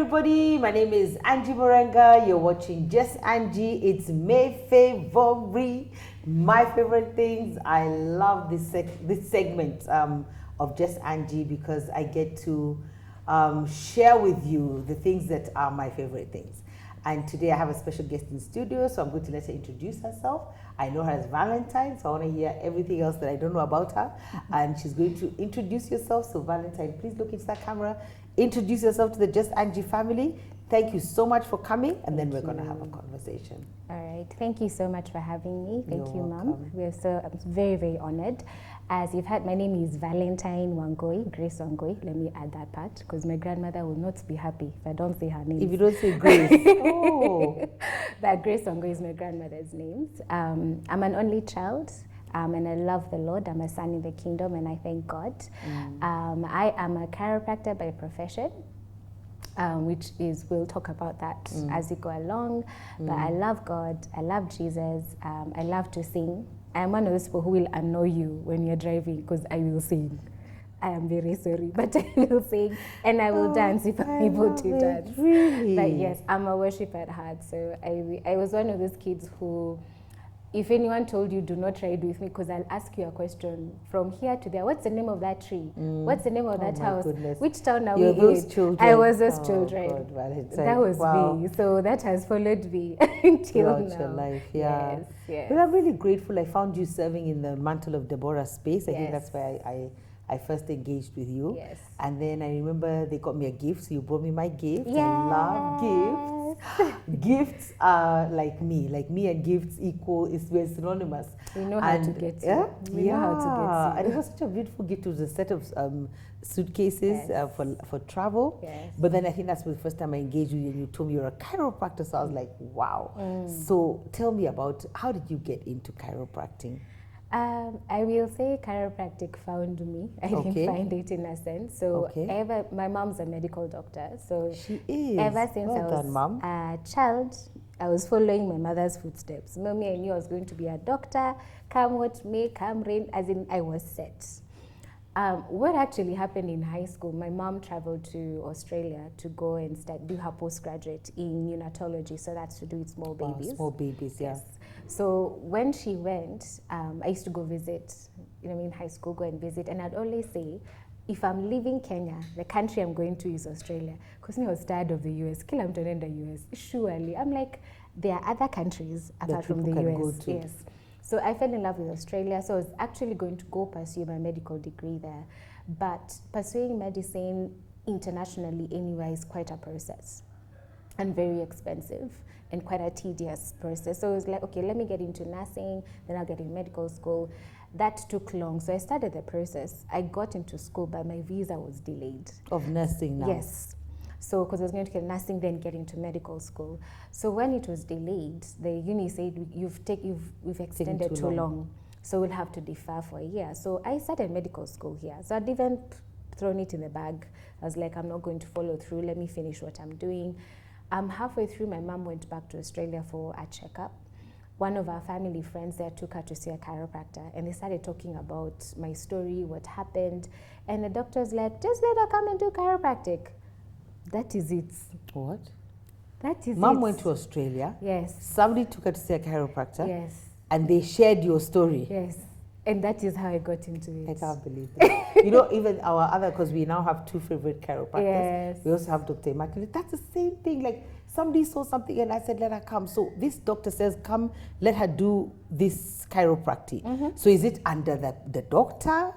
everybody, my name is Angie Murenga. You're watching Just Angie. It's my favorite, my favorite things. I love this segment of Just Angie because I get to share with you the things that are my favorite things. And today I have a special guest in studio, so I'm going to let her introduce herself. I know her as Valentine, so I want to hear everything else that I don't know about her. And she's going to introduce yourself. So Valentine, please look into that camera. Introduce yourself to the Just Angie family. Thank you so much for coming, and then we're going to have a conversation. All right. Thank you so much for having me. Thank you, Mom. I'm very, very honored. As you've heard, my name is Valentine Wangoi, Grace Wangoi. Let me add that part because my grandmother will not be happy if I don't say her name. If you don't say Grace. Oh. But Grace Wangoi is my grandmother's name. I'm an only child. And I love the Lord. I'm a son in the kingdom, and I thank God. I am a chiropractor by profession, which is, we'll talk about that as we go along. But I love God. I love Jesus. I love to sing. I'm one of those people who will annoy you when you're driving because I will sing. I am very sorry, but I will sing and I will dance if I'm able to dance. Really? But yes, I'm a worshiper at heart. So I was one of those kids who, if anyone told you, do not ride with me because I'll ask you a question from here to there. What's the name of that tree? What's the name of that house? Goodness. Which town are You're we those in? children. I was those children. God, Valentine. That was me. So that has followed me until throughout now. your life, yeah. Yes, yes. But I'm really grateful. I found you serving in the Mantle of Deborah space. I think that's where I first engaged with you. Yes. And then I remember they got me a gift, so you brought me my gift. Yes. I love gifts. Gifts are like me and gifts we're synonymous. We know how to get you. Yeah? We know how to get you. And it was such a beautiful gift. It was a set of suitcases for travel. Yes. But then I think that's the first time I engaged with you and you told me you're a chiropractor. So I was like, wow. So tell me about, how did you get into chiropractic? I will say chiropractic found me. I didn't find it in a sense. So my mom's a medical doctor. So she is. Ever since I was a child, I was following my mother's footsteps. Mommy, I knew I was going to be a doctor. Come what may, come rain, as in I was set. What actually happened in high school, my mom traveled to Australia to go and do her postgraduate in neonatology. So that's to do with small babies. Small babies, yes. So when she went, I used to go visit, in high school, go and visit. And I'd always say, if I'm leaving Kenya, the country I'm going to is Australia. Because I was tired of the US. Kila mtu anaenda US. Surely. I'm like, there are other countries apart from the US. Yes. So I fell in love with Australia. So I was actually going to go pursue my medical degree there. But pursuing medicine internationally anywhere is quite a process and very expensive and quite a tedious process. So it was like, okay, let me get into nursing, then I'll get in medical school. That took long. So I started the process. I got into school, but my visa was delayed. Of nursing now? Yes. So, because I was going to get nursing, then get into medical school. So when it was delayed, the uni said, we've extended too long. So we'll have to defer for a year. So I started medical school here. So I'd even thrown it in the bag. I was like, I'm not going to follow through. Let me finish what I'm doing. Halfway through, my mom went back to Australia for a checkup. One of our family friends there took her to see a chiropractor, and they started talking about my story, what happened. And the doctor's like, just let her come and do chiropractic. That is it. What? That is Mom went to Australia. Yes. Somebody took her to see a chiropractor. Yes. And they shared your story. Yes. And that is how I got into it. I can't believe it. Even our other, because we now have two favorite chiropractors. Yes. We also have Dr. Immaculate. That's the same thing. Like, somebody saw something and I said, let her come. So this doctor says, come, let her do this chiropractic. So is it under the doctor?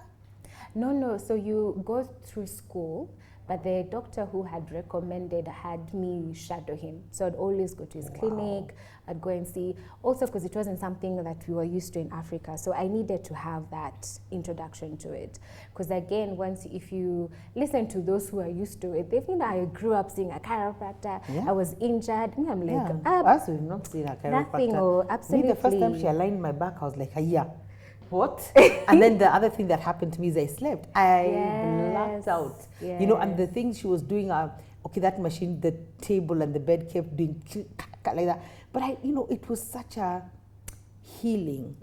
No. So you go through school, but the doctor who had recommended had me shadow him. So I'd always go to his clinic, I'd go and see. Also because it wasn't something that we were used to in Africa. So I needed to have that introduction to it. Because again, if you listen to those who are used to it, they think I grew up seeing a chiropractor, I was injured. Me, I'm like, us, we've not seen a chiropractor. Nothing, absolutely. Me, the first time she aligned my back, I was like, yeah. What? And then the other thing that happened to me is I slept. I blacked out. Yes. And the things she was doing, that machine, the table and the bed kept doing like that. But it was such a healing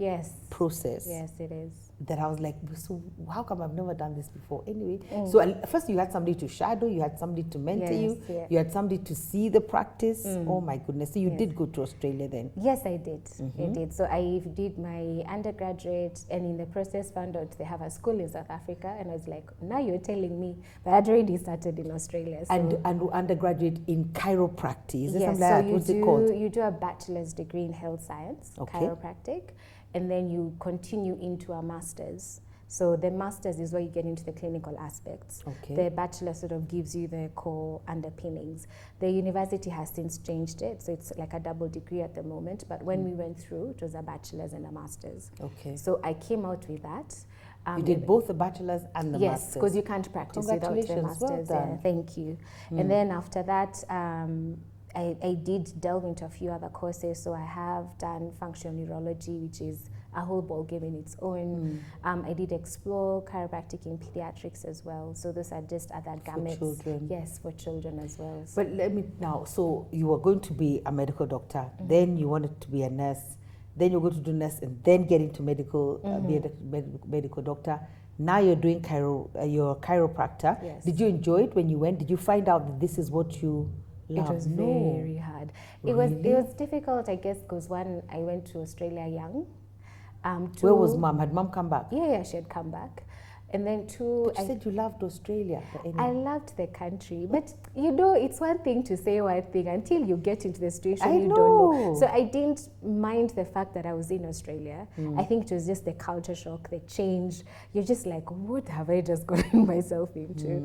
process. Yes, it is. that I was like, so how come I've never done this before? Anyway, so first you had somebody to shadow, you had somebody to mentor you, you had somebody to see the practice. Oh my goodness. So you did go to Australia then? Yes, I did. I did. So I did my undergraduate, and in the process found out they have a school in South Africa, and I was like, now you're telling me, but I'd already started in Australia. So. And undergraduate in chiropractic. Is there something so like that? What's it called? You do a bachelor's degree in health science, chiropractic, and then you continue into a master's. So the master's is where you get into the clinical aspects. The bachelor sort of gives you the core underpinnings. The university has since changed it, so it's like a double degree at the moment. But when we went through, it was a bachelor's and a master's. So I came out with that. You did both the bachelor's and the master's? Yes, because you can't practice without the master's. Well thank you. And then after that, I did delve into a few other courses. So I have done functional neurology, which is a whole ball game in its own. I did explore chiropractic in pediatrics as well. So those are just other gamuts. For children. Yes, for children as well. So. But let me now, so you were going to be a medical doctor, then you wanted to be a nurse, then you're going to do nurse and then get into medical, be a medical doctor. Now you're doing you're a chiropractor. Yes. Did you enjoy it when you went? Did you find out that this is what you love? It was very hard. It was difficult, I guess, because one, I went to Australia young. Where was mom? Had mom come back? Yeah, she had come back. And then two, but you said you loved Australia. Anyway. I loved the country, but you know, it's one thing to say one thing until you get into the situation. You don't know. So I didn't mind the fact that I was in Australia. I think it was just the culture shock, the change. You're just like, what have I just gotten myself into?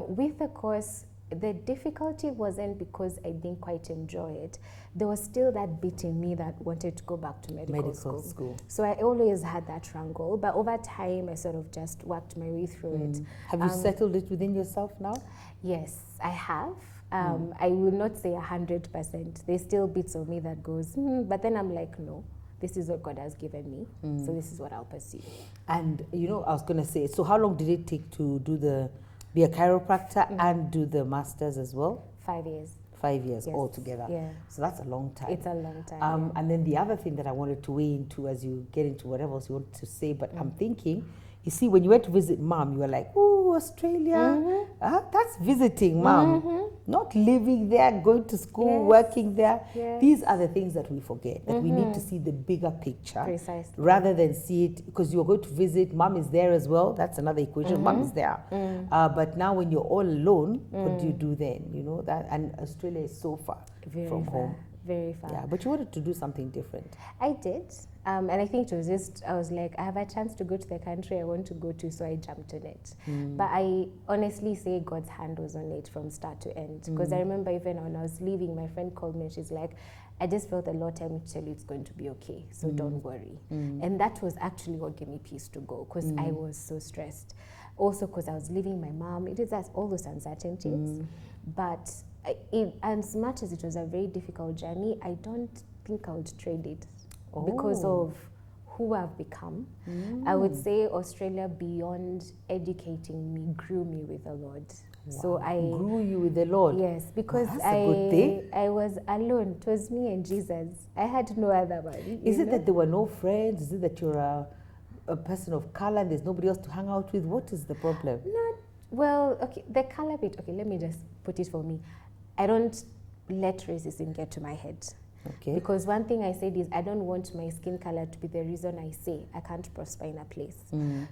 With the course, the difficulty wasn't because I didn't quite enjoy it. There was still that bit in me that wanted to go back to medical school. So I always had that wrangle, but over time I sort of just worked my way through it. Have you settled it within yourself now? Yes, I have. I will not say 100%. There's still bits of me that goes, but then I'm like, no, this is what God has given me, so this is what I'll pursue. And you know, I was going to say, so how long did it take to do be a chiropractor and do the masters as well? 5 years. 5 years altogether. Yeah. So that's a long time. It's a long time. And then the other thing that I wanted to weigh into as you get into whatever else you want to say, but I'm thinking, you see, when you went to visit mom, you were like, oh, Australia, that's visiting mom. Not living there, going to school, working there. These are the things that we forget, that we need to see the bigger picture. Precisely. Rather than see it, because you're going to visit, mom is there as well. That's another equation, mom is there. But now when you're all alone, what do you do then? You know, that, and Australia is so far from home. Very far. Yeah, but you wanted to do something different. I did. And I think it was just, I was like, I have a chance to go to the country I want to go to, so I jumped on it. But I honestly say God's hand was on it from start to end. Because I remember even when I was leaving, my friend called me and she's like, I just felt the Lord tell me to tell you it's going to be okay, so don't worry. And that was actually what gave me peace to go, because I was so stressed. Also because I was leaving my mom, it is all those uncertainties. But as much as it was a very difficult journey, I don't think I would trade it because of who I've become. I would say Australia, beyond educating me, grew me with the Lord. Wow. So I grew you with the Lord. Yes, because that's a good thing. I was alone. It was me and Jesus. I had no other one. Is it that there were no friends? Is it that you're a person of color and there's nobody else to hang out with? What is the problem? Well, okay, the color bit. Okay, let me just put it for me. I don't let racism get to my head. Okay. Because one thing I said is I don't want my skin color to be the reason I say I can't prosper in a place.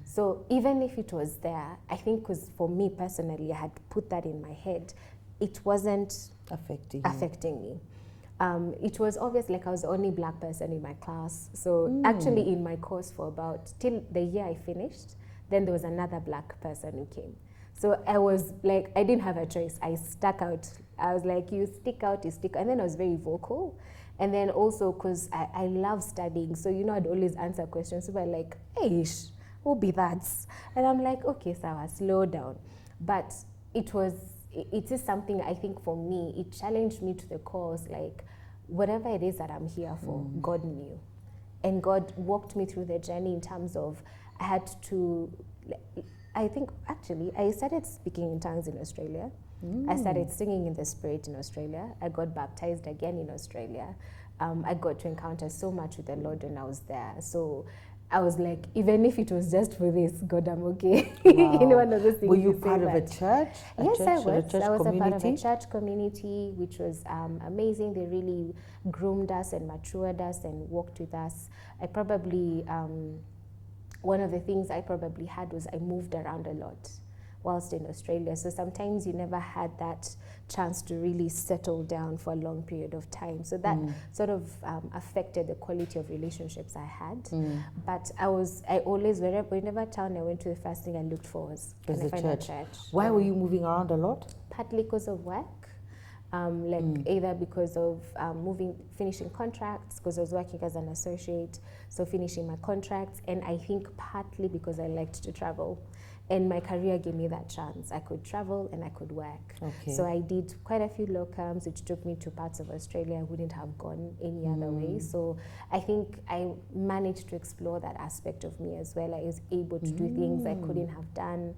So even if it was there, I think because for me personally, I had put that in my head, it wasn't affecting me. It was obvious, like I was the only black person in my class. So actually in my course for about, till the year I finished, then there was another black person who came. So I was like, I didn't have a choice. I stuck out. I was like, you stick out, you stick out. And then I was very vocal. And then also because I love studying. So, you know, I'd always answer questions. So we're like, hey, who be that? And I'm like, okay, Sawa, slow down. But it is something I think for me, it challenged me to the cause, like whatever it is that I'm here for, God knew. And God walked me through the journey in terms of I had to, I think actually I started speaking in tongues in Australia. I started singing in the Spirit in Australia. I got baptized again in Australia. I got to encounter so much with the Lord when I was there. So I was like, even if it was just for this, God, I'm okay. Wow. One of those things. Were you part of a church? Yes, I was. I was community? a part of a church community, which was amazing. They really groomed us and matured us and worked with us. I probably, one of the things I probably had was I moved around a lot whilst in Australia. So sometimes you never had that chance to really settle down for a long period of time. So that sort of affected the quality of relationships I had. But I always, whenever town I went to, the first thing I looked for was, can I find a church? Why were you moving around a lot? Partly because of work. Either because of finishing contracts, because I was working as an associate, so finishing my contracts, and I think partly because I liked to travel. And my career gave me that chance. I could travel and I could work. Okay. So I did quite a few locums, which took me to parts of Australia I wouldn't have gone any other way. So I think I managed to explore that aspect of me as well. I was able to do things I couldn't have done.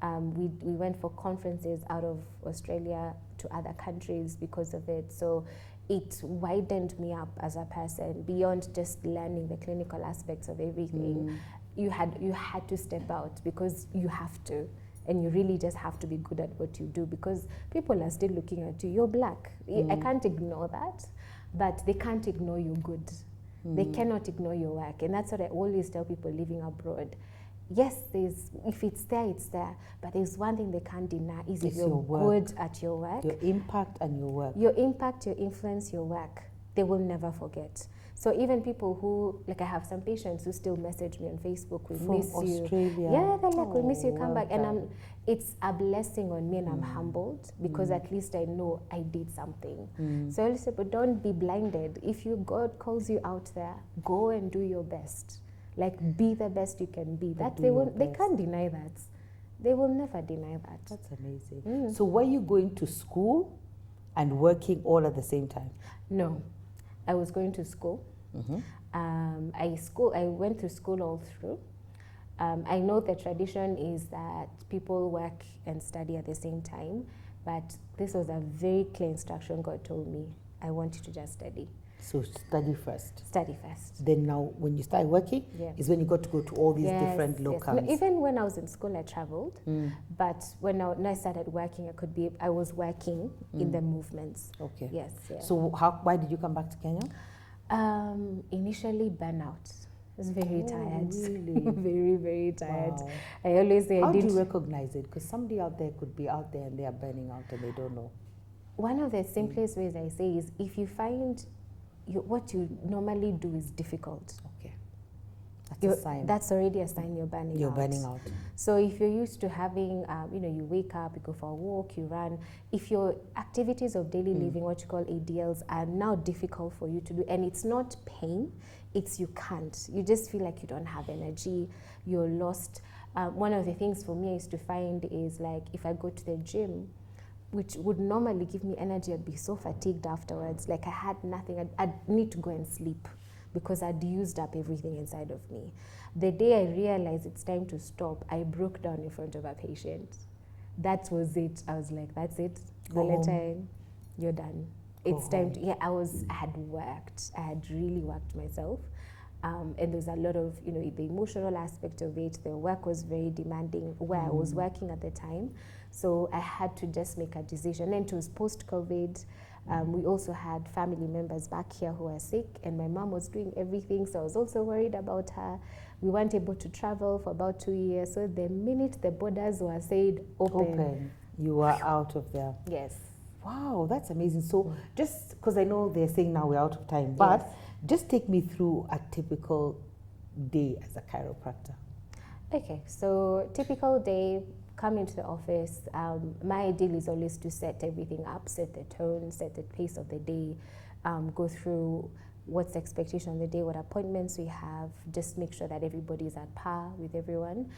We went for conferences out of Australia to other countries because of it. So it widened me up as a person beyond just learning the clinical aspects of everything. You had to step out because you have to, and you really just have to be good at what you do because people are still looking at you. You're black. I can't ignore that, but they can't ignore your good. They cannot ignore your work, and that's what I always tell people living abroad. Yes, if it's there, it's there. But there's one thing they can't deny is if you're good at your work. Your impact and your work. Your impact, your influence, your work, they will never forget. So even people who, like I have some patients who still message me on Facebook, we miss you. Australia. Yeah, they're like, we miss you, come back. And it's a blessing on me and I'm humbled because at least I know I did something. So I always say, but don't be blinded. If God calls you out there, go and do your best. Like be the best you can be. That they can't deny that. They will never deny that. That's amazing. So were you going to school and working all at the same time? No, I was going to school. I went to school all through. I know the tradition is that people work and study at the same time, but this was a very clear instruction God told me. I want you to just study. So study first. Study first. Then now when you start working is when you got to go to all these different locales. No, even when I was in school I traveled, but when I started working I was working in the movements. Okay. Yes. So why did you come back to Kenya? Initially burnout. I was very tired. Really? Very, very tired. Wow. I always say How do you recognize it? Because somebody out there could be out there and they are burning out and they don't know. One of the simplest ways I say is if you find what you normally do is difficult. Okay. That's a sign. That's already a sign you're burning out. You're burning out. So if you're used to having, you wake up, you go for a walk, you run. If your activities of daily living, what you call ADLs, are now difficult for you to do, and it's not pain, it's you can't. You just feel like you don't have energy, you're lost. One of the things for me I used to find is like if I go to the gym, which would normally give me energy, I'd be so fatigued afterwards. Like I had nothing, I'd need to go and sleep because I'd used up everything inside of me. The day I realized it's time to stop, I broke down in front of a patient. That was it. I was like, that's it. Valentine, you're done. It's time to, I had worked. I had really worked myself. And there's a lot of, the emotional aspect of it. The work was very demanding where I was working at the time. So I had to just make a decision. And it was post-COVID. We also had family members back here who were sick, and my mom was doing everything, so I was also worried about her. We weren't able to travel for about 2 years. So the minute the borders were said open, you were out of there. Yes. Wow, that's amazing. So just because I know they're saying now we're out of time, but just take me through a typical day as a chiropractor. Okay, so typical day, come into the office. My ideal is always to set everything up, set the tone, set the pace of the day, go through what's the expectation of the day, what appointments we have, just make sure that everybody's at par with everyone.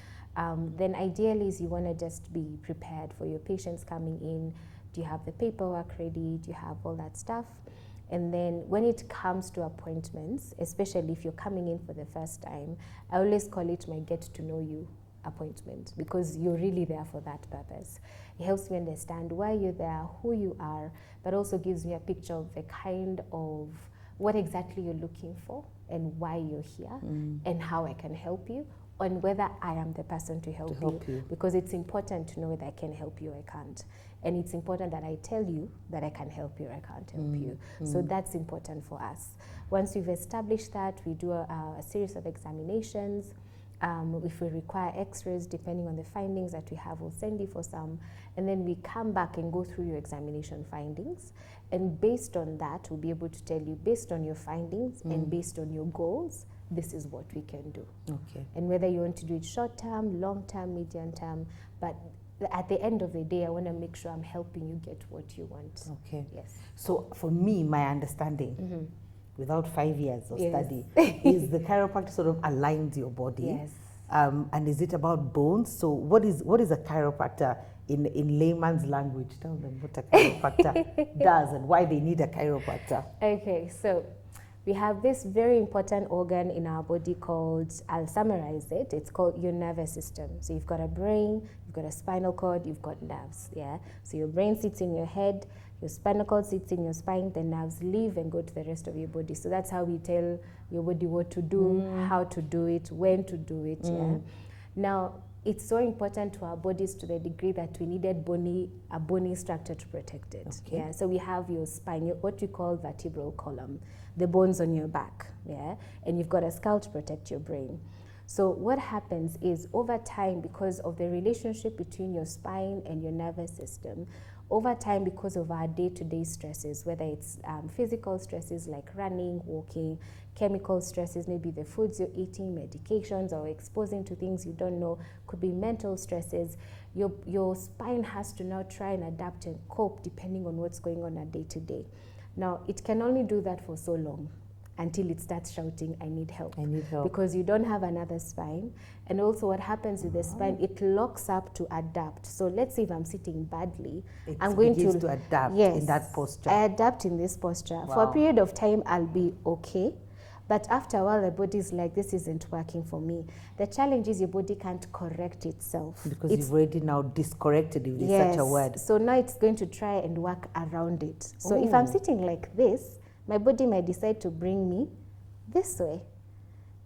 Then ideally is you want to just be prepared for your patients coming in. Do you have the paperwork ready? Do you have all that stuff? And then when it comes to appointments, especially if you're coming in for the first time, I always call it my get to know you appointment because you're really there for that purpose. It helps me understand why you're there, who you are, but also gives me a picture of the kind of what exactly you're looking for and why you're here and how I can help you, and whether I am the person to help you. Because it's important to know whether I can help you or I can't. And it's important that I tell you that I can help you or I can't help you. So that's important for us. Once we've established that, we do a series of examinations. If we require x-rays, depending on the findings that we have, we'll send you for some. And then we come back and go through your examination findings. And based on that, we'll be able to tell you, based on your findings and based on your goals, this is what we can do. Okay. And whether you want to do it short term, long term, medium term, but at the end of the day, I want to make sure I'm helping you get what you want. Okay. Yes. So for me, my understanding, without 5 years of study, is the chiropractor sort of aligns your body. Yes. And is it about bones? So what is a chiropractor in layman's language? Tell them what a chiropractor does and why they need a chiropractor. Okay, so we have this very important organ in our body called, I'll summarize it, it's called your nervous system. So you've got a brain, you've got a spinal cord, you've got nerves, yeah? So your brain sits in your head, your spinal cord sits in your spine, the nerves leave and go to the rest of your body. So that's how we tell your body what to do, how to do it, when to do it, yeah? Now, it's so important to our bodies to the degree that we needed a bony structure to protect it. Okay. Yeah, so we have your spine, what we call vertebral column, the bones on your back, yeah, and you've got a skull to protect your brain. So what happens is over time, because of the relationship between your spine and your nervous system, over time, because of our day-to-day stresses, whether it's physical stresses like running, walking, chemical stresses, maybe the foods you're eating, medications, or exposing to things you don't know, could be mental stresses, your spine has to now try and adapt and cope depending on what's going on a day-to-day. Now, it can only do that for so long until it starts shouting, I need help. I need help. Because you don't have another spine. And also what happens with the spine, it locks up to adapt. So let's say if I'm sitting badly, I'm going to adapt in that posture. I adapt in this posture. For a period of time, I'll be okay. But after a while, the body's like, this isn't working for me. The challenge is your body can't correct itself. Because you've already now discorrected, if there's such a word. So now it's going to try and work around it. So if I'm sitting like this, my body might decide to bring me this way.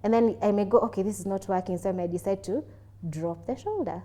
And then I may go, okay, this is not working, so I might decide to drop the shoulder.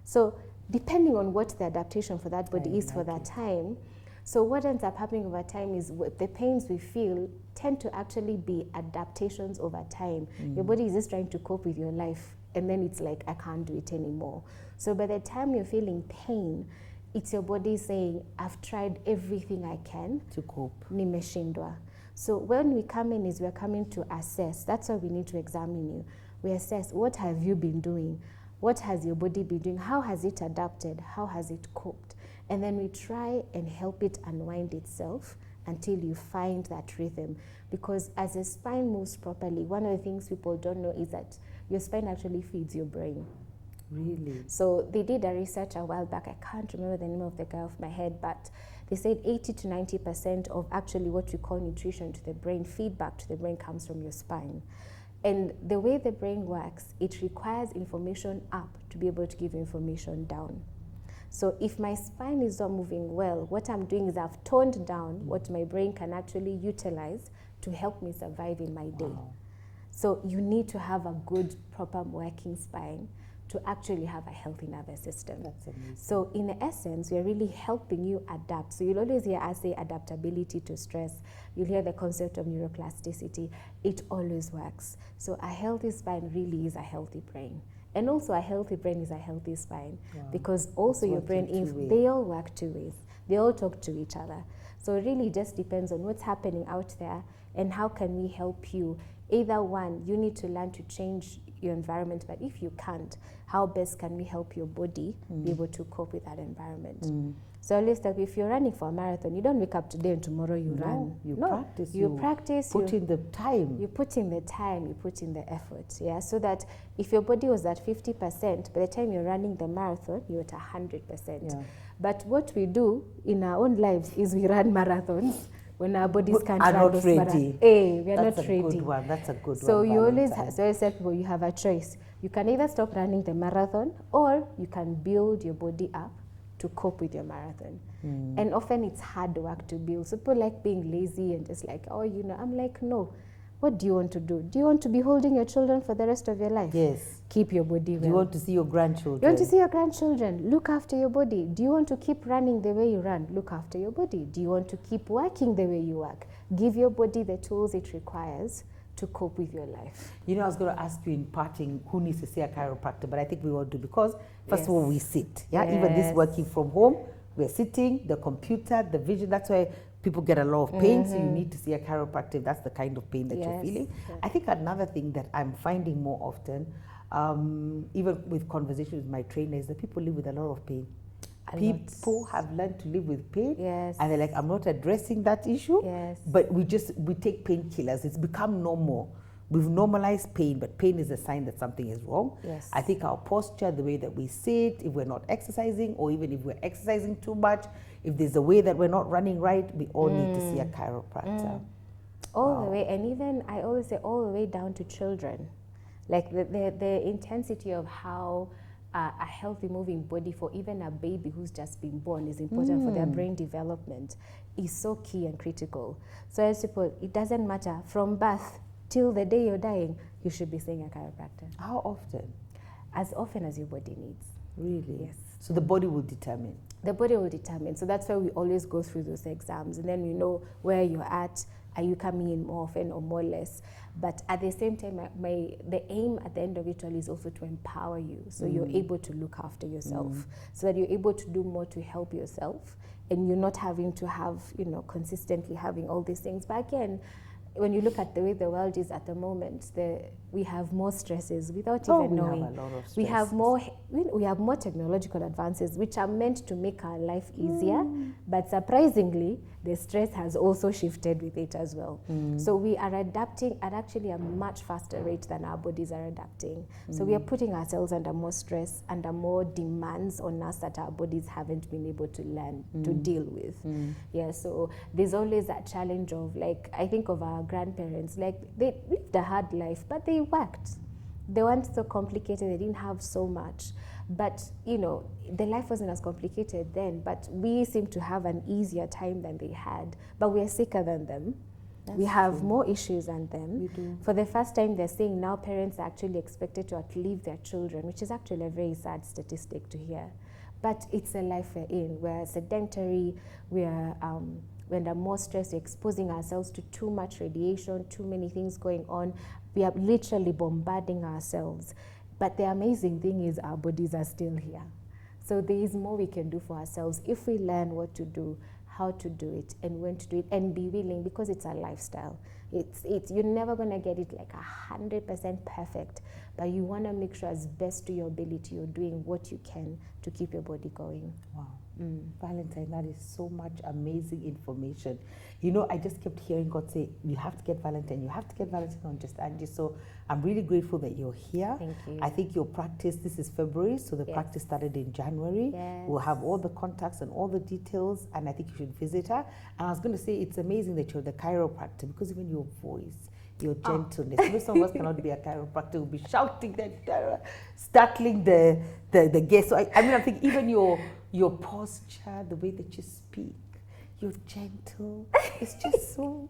So depending on what the adaptation for that body is for that time, so what ends up happening over time is the pains we feel tend to actually be adaptations over time. Your body is just trying to cope with your life, and then it's like, I can't do it anymore. So by the time you're feeling pain, it's your body saying, I've tried everything I can to cope. Nimeshindwa. So when we come in, we're coming to assess. That's why we need to examine you. We assess, what have you been doing? What has your body been doing? How has it adapted? How has it coped? And then we try and help it unwind itself until you find that rhythm. Because as the spine moves properly, one of the things people don't know is that your spine actually feeds your brain. Really? So they did a research a while back, I can't remember the name of the guy off my head, but they said 80 to 90% of actually what we call nutrition to the brain, feedback to the brain, comes from your spine. And the way the brain works, it requires information up to be able to give information down. So if my spine is not moving well, what I'm doing is I've toned down what my brain can actually utilize to help me survive in my day. So you need to have a good, proper working spine to actually have a healthy nervous system. That's amazing. So in essence, we're really helping you adapt. So you'll always hear us say adaptability to stress. You'll hear the concept of neuroplasticity. It always works. So a healthy spine really is a healthy brain. And also a healthy brain is a healthy spine. Because also your brain, they all work two ways. They all talk to each other. So it really just depends on what's happening out there and how can we help you. Either one, you need to learn to change your environment, but if you can't, how best can we help your body be able to cope with that environment? So at least, like, if you're running for a marathon, you don't wake up today and tomorrow you run. Practice. You practice. Put in the time. You put in the time, you put in the effort, yeah? So that if your body was at 50%, by the time you're running the marathon, you're at 100%. Yeah. But what we do in our own lives is we run marathons when our bodies can't are run not those ready. we are That's not a ready. good one. That's a good So one. you always Valentine. tell people you have a choice. You can either stop running the marathon or you can build your body up to cope with your marathon. And often it's hard work to build. So people like being lazy and just like, oh, you know, I'm like, no. What do you want to do? Do you want to be holding your children for the rest of your life? Yes. Keep your body well. Do you want to see your grandchildren? You want to see your grandchildren? Look after your body. Do you want to keep running the way you run? Look after your body. Do you want to keep working the way you work? Give your body the tools it requires to cope with your life. You know, I was going to ask you in parting who needs to see a chiropractor, but I think we all do because, first of all, we sit. Yeah, even this working from home, we're sitting, the computer, the vision, that's why people get a lot of pain, so you need to see a chiropractor if that's the kind of pain that you're feeling. Yes. I think another thing that I'm finding more often, even with conversations with my trainers, that people live with a lot of pain. People have learned to live with pain, and they're like, I'm not addressing that issue, but we take painkillers. It's become normal. We've normalized pain, but pain is a sign that something is wrong. Yes. I think our posture, the way that we sit, if we're not exercising, or even if we're exercising too much, if there's a way that we're not running right, we all need to see a chiropractor. All the way, and even I always say all the way down to children. Like the intensity of how a healthy moving body for even a baby who's just been born is important for their brain development is so key and critical. So as people, it doesn't matter from birth till the day you're dying, you should be seeing a chiropractor. How often? As often as your body needs. Really? Yes. So the body will determine? The body will determine. So that's why we always go through those exams, and then you know where you're at. Are you coming in more often or more less? But at the same time, the aim at the end of it all is also to empower you, so you're able to look after yourself, so that you're able to do more to help yourself, and you're not having to have, consistently having all these things. But again, when you look at the way the world is at the moment, we have more stresses without even knowing. We have a lot of stress. We have more technological advances which are meant to make our life easier, but surprisingly, the stress has also shifted with it as well. So we are adapting at actually a much faster rate than our bodies are adapting. So we are putting ourselves under more stress, under more demands on us that our bodies haven't been able to learn to deal with. Yeah, so there's always that challenge of, like, I think of our grandparents, like they lived a hard life, but they worked. They weren't so complicated, they didn't have so much. But, the life wasn't as complicated then, but we seem to have an easier time than they had, but we are sicker than them. We have more issues than them. We do. For the first time, they're saying now parents are actually expected to outlive their children, which is actually a very sad statistic to hear. But it's a life we're in. We're sedentary, we're under more stress, we're exposing ourselves to too much radiation, too many things going on. We are literally bombarding ourselves. But the amazing thing is our bodies are still here. So there is more we can do for ourselves if we learn what to do, how to do it, and when to do it, and be willing, because it's a lifestyle. You're never gonna get it like 100% perfect, but you wanna make sure as best to your ability you're doing what you can to keep your body going. Wow. Valentine, that is so much amazing information. I just kept hearing God say, you have to get Valentine on Just Angie. So I'm really grateful that you're here. Thank you. I think your practice, this is February, so the practice started in January. Yes. We'll have all the contacts and all the details, and I think you should visit her. And I was going to say, it's amazing that you're the chiropractor, because even your voice, your gentleness. Even some of us cannot be a chiropractor, will be shouting, startling the guests. So I think even your posture, the way that you speak, you're gentle. It's just so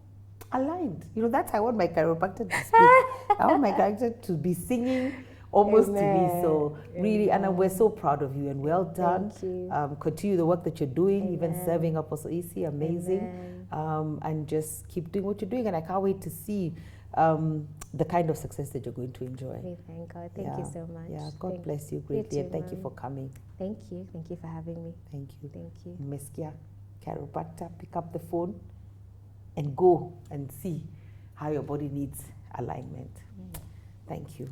aligned. That's how I want my chiropractor to speak. I want my chiropractor to be singing almost to me. So really, Anna, we're so proud of you, and well done. Thank you. Continue the work that you're doing, even serving Apostle Isi, amazing. Amen. And just keep doing what you're doing. And I can't wait to see the kind of success that you're going to enjoy. We thank God. Thank you so much. Yeah, God bless you greatly, and thank you for coming. Thank you. Thank you for having me. Thank you. Thank you. Meskia, chiropractor, pick up the phone and go and see how your body needs alignment. Thank you.